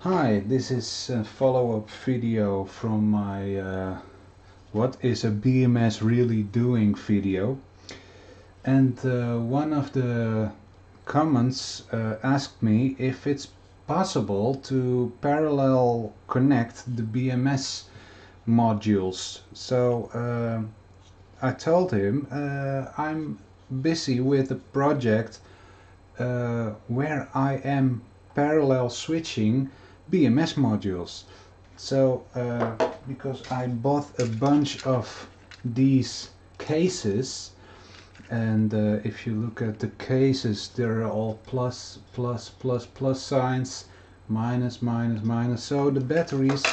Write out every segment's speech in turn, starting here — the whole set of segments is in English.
Hi, this is a follow-up video from my what is a BMS really doing video. And one of the comments asked me if it's possible to parallel connect the BMS modules. So I told him I'm busy with a project where I am parallel switching BMS modules. So because I bought a bunch of these cases, and if you look at the cases, they're all plus, plus, plus, plus signs, minus, minus, minus. So the batteries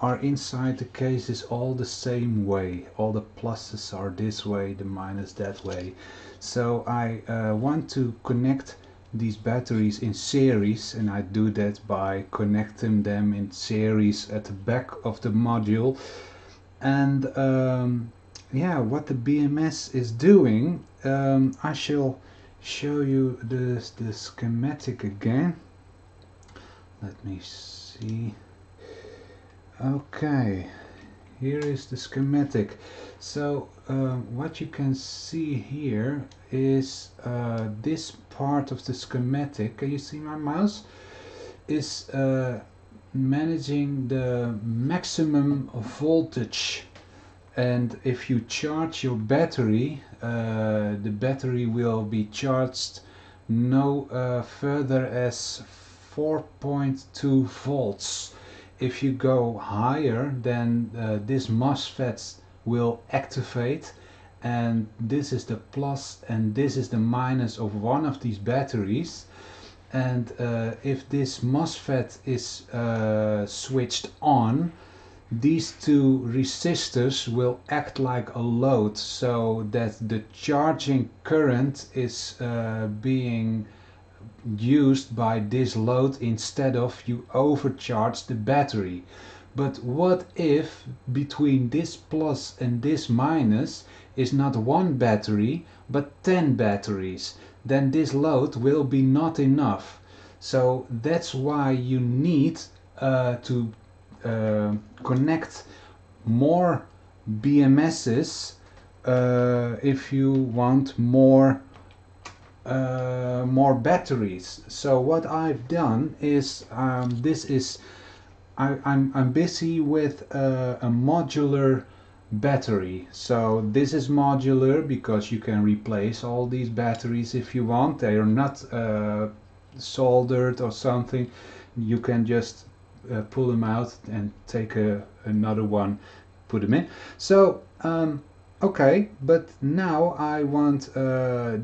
are inside the cases all the same way. All the pluses are this way, the minus that way. So I want to connect these batteries in series, and I do that by connecting them in series at the back of the module. And yeah, what the BMS is doing, I shall show you the schematic again. Let me see. Okay, here is the schematic. So what you can see here is this part of the schematic. Can you see my mouse? Is managing the maximum voltage, and if you charge your battery, the battery will be charged no further as 4.2 volts. If you go higher, then this MOSFET will activate, and this is the plus and this is the minus of one of these batteries. And if this MOSFET is switched on, these two resistors will act like a load, so that the charging current is being used by this load instead of you overcharge the battery. But what if between this plus and this minus is not one battery but 10 batteries? Then this load will be not enough. So that's why you need to connect more BMSs if you want more batteries. So what I've done is I'm busy with a modular battery. So this is modular because you can replace all these batteries if you want. They are not soldered or something. You can just pull them out and take another one, put them in. So okay, but now I want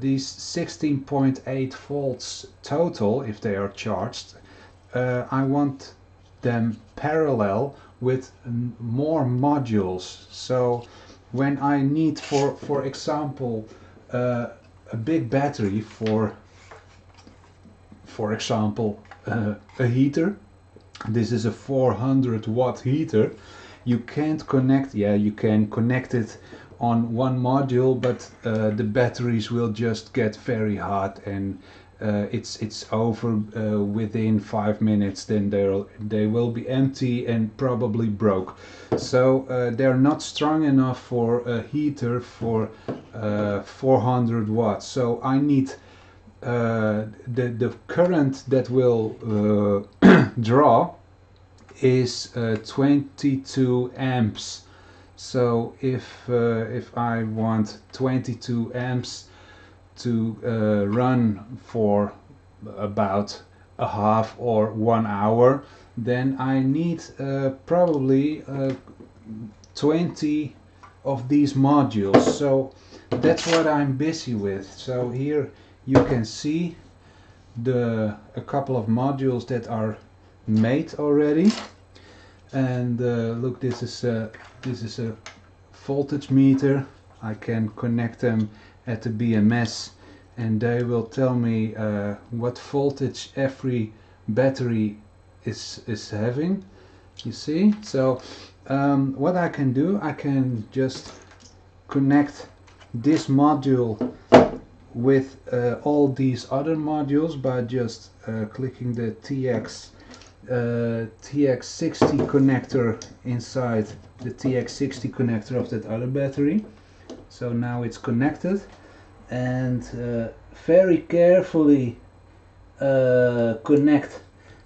these 16.8 volts total, if they are charged. I want them parallel with more modules. So when I need, for example, a big battery for example, a heater. This is a 400 watt heater. You can't connect, yeah, you can connect it on one module, but the batteries will just get very hot, and it's over within 5 minutes. Then they will be empty and probably broke. So they're not strong enough for a heater for 400 watts. So I need the current that will draw is 22 amps. So if I want 22 amps to run for about a half or 1 hour, then I need probably 20 of these modules. So that's what I'm busy with. So here you can see a couple of modules that are made already. And look, this is a voltage meter. I can connect them at the BMS, and they will tell me what voltage every battery is having. You see? So what I can do, I can just connect this module with all these other modules by just clicking the TX TX60 connector inside the TX60 connector of that other battery. So now it's connected, and very carefully connect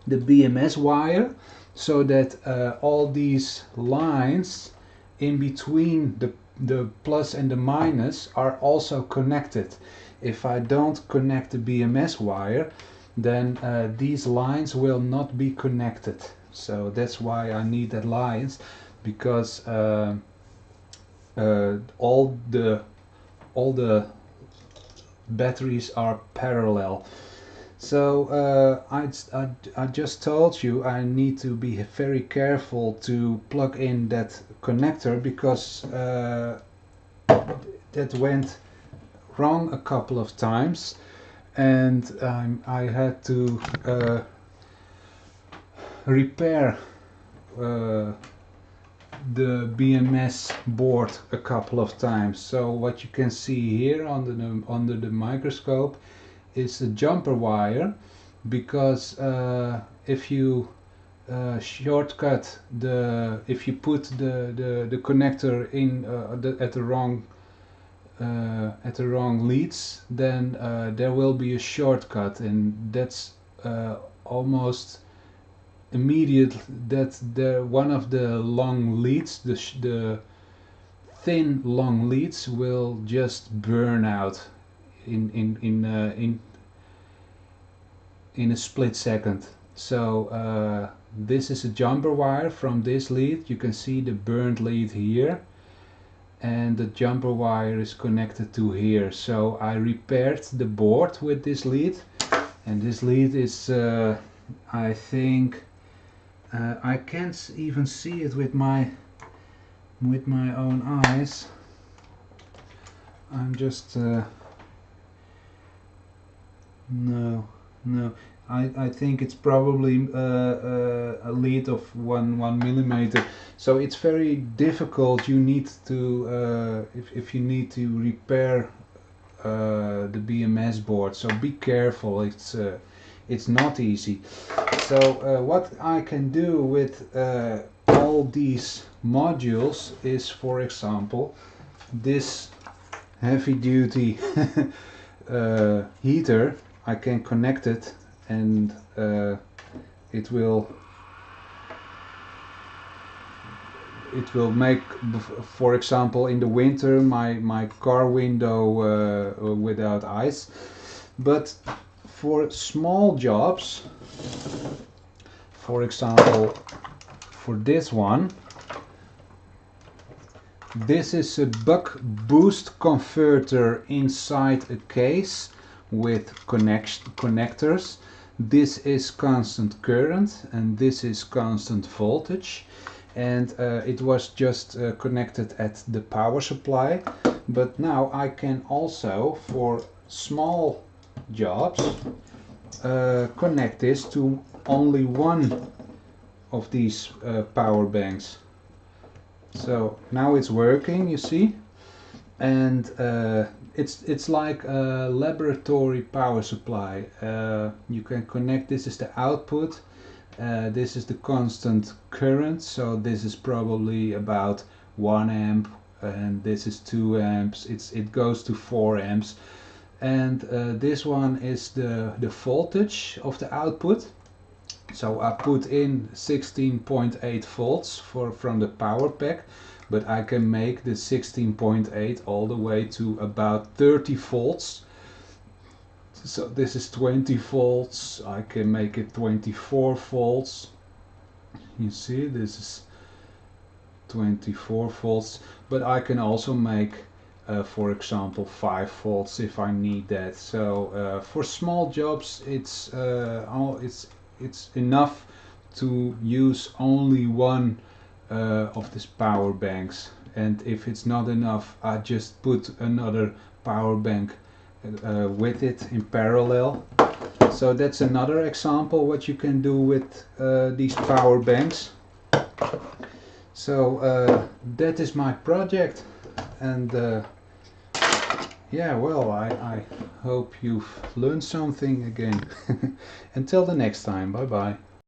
the BMS wire so that all these lines in between the plus and the minus are also connected. If I don't connect the BMS wire, then these lines will not be connected. So that's why I need that lines, because all the batteries are parallel. So I just told you I need to be very careful to plug in that connector, because that went wrong a couple of times, and I had to repair the BMS board a couple of times. So what you can see here under the microscope is a jumper wire, because if you shortcut if you put the connector in at the wrong leads, then there will be a shortcut, and that's almost immediate that one of the long leads, the thin long leads, will just burn out in a split second. So this is a jumper wire from this lead. You can see the burned lead here, and the jumper wire is connected to here. So I repaired the board with this lead, and this lead is I think I can't even see it with my own eyes. I'm just no, I think it's probably a lead of 1 millimeter. So it's very difficult. You need to if you need to repair the BMS board, so be careful. It's not easy. So what I can do with all these modules is, for example, this heavy duty heater. I can connect it, and it will make, for example, in the winter my car window without ice. But for small jobs, for example, for this one, this is a buck boost converter inside a case with connectors. This is constant current, and this is constant voltage, and it was just connected at the power supply. But now I can also, for small jobs, connect this to only one of these power banks. So now it's working, you see, and it's like a laboratory power supply. You can connect. This is the output, this is the constant current, so this is probably about 1 amp, and this is 2 amps. It goes to 4 amps, and this one is the voltage of the output. So I put in 16.8 volts from the power pack, but I can make the 16.8 all the way to about 30 volts. So this is 20 volts. I can make it 24 volts. You see, this is 24 volts, but I can also make for example 5 volts if I need that. So for small jobs it's enough to use only one of these power banks, and if it's not enough, I just put another power bank with it in parallel. So that's another example what you can do with these power banks. So that is my project, and yeah, well, I hope you've learned something again. Until the next time, bye bye.